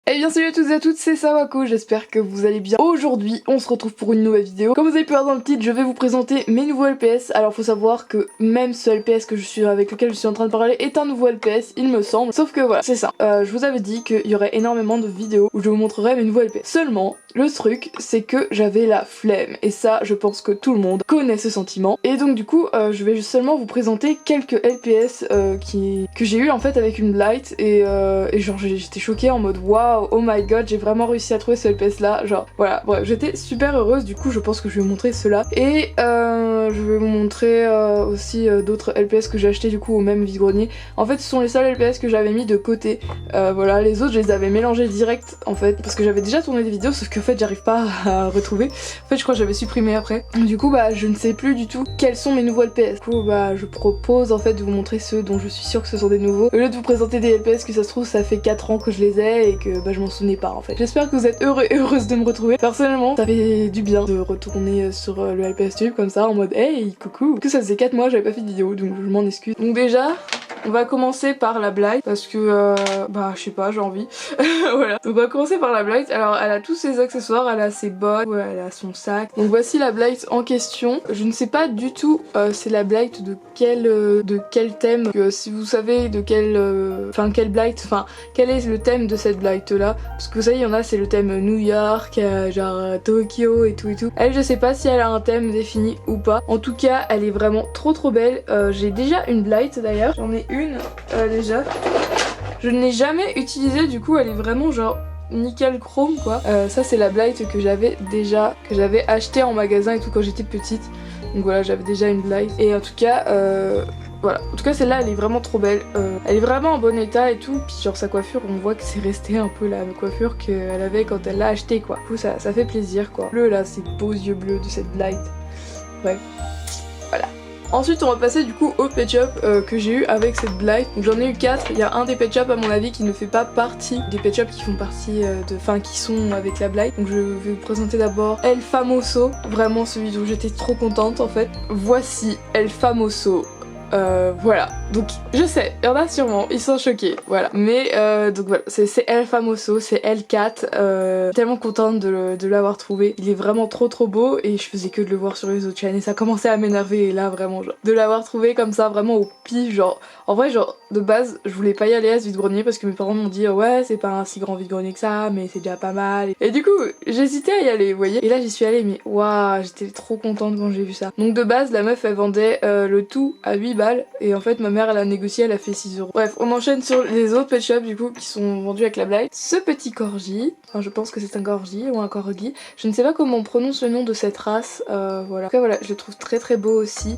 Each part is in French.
Eh bien salut à tous et à toutes, c'est Sawako, j'espère que vous allez bien. Aujourd'hui, on se retrouve pour une nouvelle vidéo. Comme vous avez pu voir dans le titre, je vais vous présenter mes nouveaux LPS. Alors faut savoir que même ce LPS avec lequel je suis en train de parler est un nouveau LPS, il me semble. Sauf que voilà, c'est ça. Je vous avais dit qu'il y aurait énormément de vidéos où je vous montrerai mes nouveaux LPS. Seulement, le truc, c'est que j'avais la flemme. Et ça, je pense que tout le monde connaît ce sentiment. Et donc du coup, je vais seulement vous présenter quelques LPS que j'ai eu en fait avec une blight. Et genre j'étais choquée en mode waouh. Oh my god, j'ai vraiment réussi à trouver ce LPS là, genre voilà, bref, j'étais super heureuse, du coup je pense que je vais vous montrer cela. Et je vais vous montrer aussi d'autres LPS que j'ai acheté du coup au même vide-grenier. En fait ce sont les seuls LPS que j'avais mis de côté, voilà, les autres je les avais mélangés direct en fait, parce que j'avais déjà tourné des vidéos, sauf qu'en fait j'arrive pas à retrouver. En fait je crois que j'avais supprimé après. Du coup bah je ne sais plus du tout quels sont mes nouveaux LPS. Du coup bah je propose en fait de vous montrer ceux dont je suis sûre que ce sont des nouveaux. Au lieu de vous présenter des LPS que ça se trouve ça fait 4 ans que je les ai et que bah je m'en souvenais pas en fait. J'espère que vous êtes heureux et heureuses de me retrouver. Personnellement, ça fait du bien de retourner sur le LPS Tube comme ça en mode hey coucou. Parce que ça faisait 4 mois j'avais pas fait de vidéo donc je m'en excuse. Donc déjà, on va commencer par la blight parce que bah je sais pas, j'ai envie. Voilà. Donc on va commencer par la blight. Alors elle a tous ses accessoires, elle a ses bottes, ouais, elle a son sac. Donc voici la blight en question. Je ne sais pas du tout c'est la blight de quel thème. Si vous savez de quel blight, enfin quel est le thème de cette blight là. Parce que vous savez il y en a c'est le thème New York, genre Tokyo et tout. Elle je sais pas si elle a un thème défini ou pas. En tout cas elle est vraiment trop belle. J'ai déjà une blight d'ailleurs. J'en ai une déjà. Je ne l'ai jamais utilisée, du coup elle est vraiment genre nickel chrome quoi. Ça c'est la blight que j'avais acheté en magasin et tout quand j'étais petite. Donc voilà, j'avais déjà une blight. Et en tout cas voilà, en tout cas celle-là elle est vraiment trop belle. Elle est vraiment en bon état et tout. Puis genre sa coiffure, on voit que c'est resté un peu la coiffure qu'elle avait quand elle l'a achetée quoi. Du coup ça fait plaisir quoi. Bleu là, ces beaux yeux bleus de cette blight. Bref, voilà. Ensuite on va passer du coup au pet shop que j'ai eu avec cette blight. Donc j'en ai eu 4, il y a un des pet shops à mon avis qui ne fait pas partie des pet shops qui font partie qui sont avec la blight. Donc je vais vous présenter d'abord El Famoso, vraiment celui dont j'étais trop contente en fait. Voici El Famoso. Voilà, donc je sais, il y en a sûrement, ils sont choqués, voilà. Mais donc voilà, c'est El Famoso, c'est L4, tellement contente de l'avoir trouvé. Il est vraiment trop beau et je faisais que de le voir sur les autres chaînes et ça commençait à m'énerver. Et là vraiment genre, de l'avoir trouvé comme ça vraiment au pif, genre en vrai genre de base je voulais pas y aller à ce vide-grenier parce que mes parents m'ont dit ouais c'est pas un si grand vide-grenier que ça mais c'est déjà pas mal. Et du coup j'hésitais à y aller, vous voyez. Et là j'y suis allée mais waouh, j'étais trop contente quand j'ai vu ça. Donc de base la meuf elle vendait le tout à 8 balles et en fait ma mère elle a négocié, elle a fait 6 €. Bref, on enchaîne sur les autres pet shops du coup qui sont vendus avec la blight. Ce petit corgi, enfin je pense que c'est un corgi ou un corgi, je ne sais pas comment on prononce le nom de cette race, voilà. En tout cas voilà, je le trouve très beau aussi.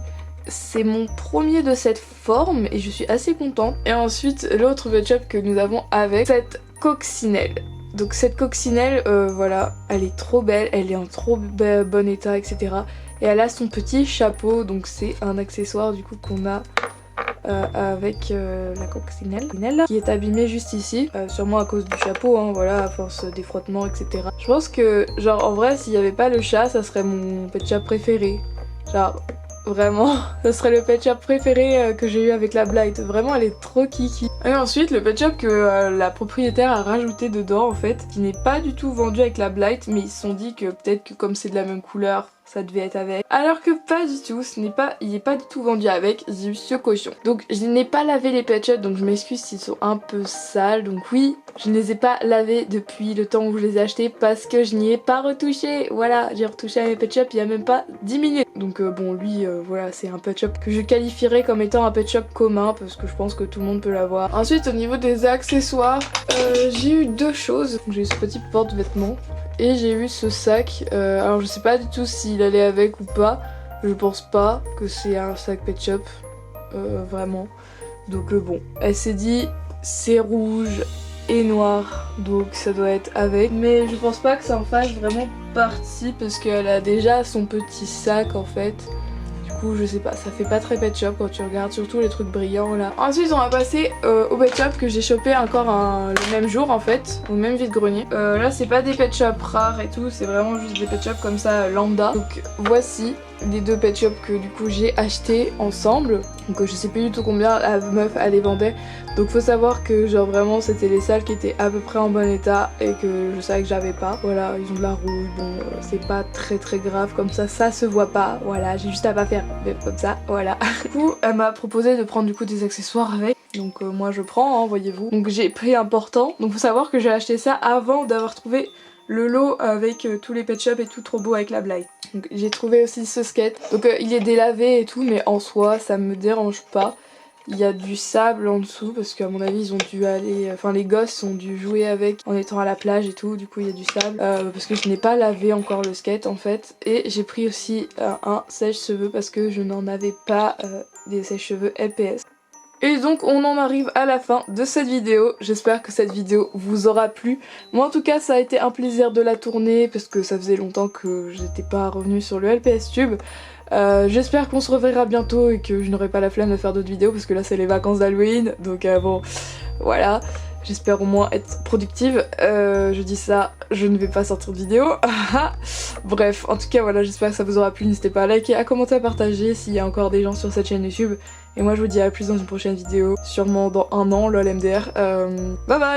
C'est mon premier de cette forme et je suis assez contente. Et ensuite l'autre pet shop que nous avons avec cette coccinelle. Donc cette coccinelle, voilà, elle est trop belle, elle est en trop bon état, etc. Et elle a son petit chapeau, donc c'est un accessoire du coup qu'on a avec la coccinelle qui est abîmée juste ici, sûrement à cause du chapeau, hein, voilà, à force des frottements, etc. Je pense que, genre en vrai, s'il n'y avait pas le chat, ça serait mon pet shop préféré. Genre, vraiment, ça serait le pet shop préféré que j'ai eu avec la blight. Vraiment, elle est trop kiki. Et ensuite, le pet shop que la propriétaire a rajouté dedans, en fait, qui n'est pas du tout vendu avec la blight, mais ils se sont dit que peut-être que comme c'est de la même couleur, ça devait être avec. Alors que pas du tout, il n'est pas du tout vendu avec, j'ai eu ce cochon. Donc je n'ai pas lavé les pet shops, donc je m'excuse s'ils sont un peu sales. Donc oui, je ne les ai pas lavés depuis le temps où je les ai achetés parce que je n'y ai pas retouché. Voilà, j'ai retouché à mes pet shops il y a même pas 10 minutes. Donc bon lui, voilà, c'est un pet shop que je qualifierais comme étant un pet shop commun parce que je pense que tout le monde peut l'avoir. Ensuite au niveau des accessoires, j'ai eu deux choses. J'ai eu ce petit porte-vêtements. Et j'ai eu ce sac, alors je sais pas du tout s'il allait avec ou pas, je pense pas que c'est un sac pet shop, vraiment. Donc bon, elle s'est dit c'est rouge et noir, donc ça doit être avec. Mais je pense pas que ça en fasse vraiment partie parce qu'elle a déjà son petit sac en fait. Du coup je sais pas, ça fait pas très pet shop quand tu regardes, surtout les trucs brillants là. Ensuite on va passer au pet shop que j'ai chopé encore le même jour en fait, au même vide-grenier. Là c'est pas des pet shop rares et tout, c'est vraiment juste des pet shop comme ça lambda. Donc voici les deux pet shops que du coup j'ai acheté ensemble. Donc je sais plus du tout combien la meuf elle les vendait. Donc faut savoir que genre vraiment c'était les salles qui étaient à peu près en bon état et que je savais que j'avais pas. Voilà, ils ont de la rouille, bon c'est pas très grave comme ça se voit pas. Voilà, j'ai juste à pas faire comme ça, voilà. Du coup elle m'a proposé de prendre du coup des accessoires avec. Donc moi je prends, hein, voyez-vous. Donc j'ai pris important. Donc faut savoir que j'ai acheté ça avant d'avoir trouvé le lot avec tous les pet shops et tout trop beau avec la blague. Donc j'ai trouvé aussi ce skate. Donc il est délavé et tout mais en soi ça me dérange pas. Il y a du sable en dessous parce qu'à mon avis ils ont dû aller... Enfin les gosses ont dû jouer avec en étant à la plage et tout. Du coup il y a du sable. Parce que je n'ai pas lavé encore le skate en fait. Et j'ai pris aussi un sèche-cheveux parce que je n'en avais pas des sèche-cheveux LPS. Et donc on en arrive à la fin de cette vidéo, j'espère que cette vidéo vous aura plu. Moi en tout cas ça a été un plaisir de la tourner parce que ça faisait longtemps que j'étais pas revenue sur le LPS Tube. J'espère qu'on se reverra bientôt et que je n'aurai pas la flemme de faire d'autres vidéos parce que là c'est les vacances d'Halloween, donc bon voilà. J'espère au moins être productive. Je dis ça, je ne vais pas sortir de vidéo. Bref, en tout cas voilà, j'espère que ça vous aura plu. N'hésitez pas à liker, à commenter, à partager s'il y a encore des gens sur cette chaîne YouTube. Et moi je vous dis à plus dans une prochaine vidéo, sûrement dans un an, lol MDR. Bye bye.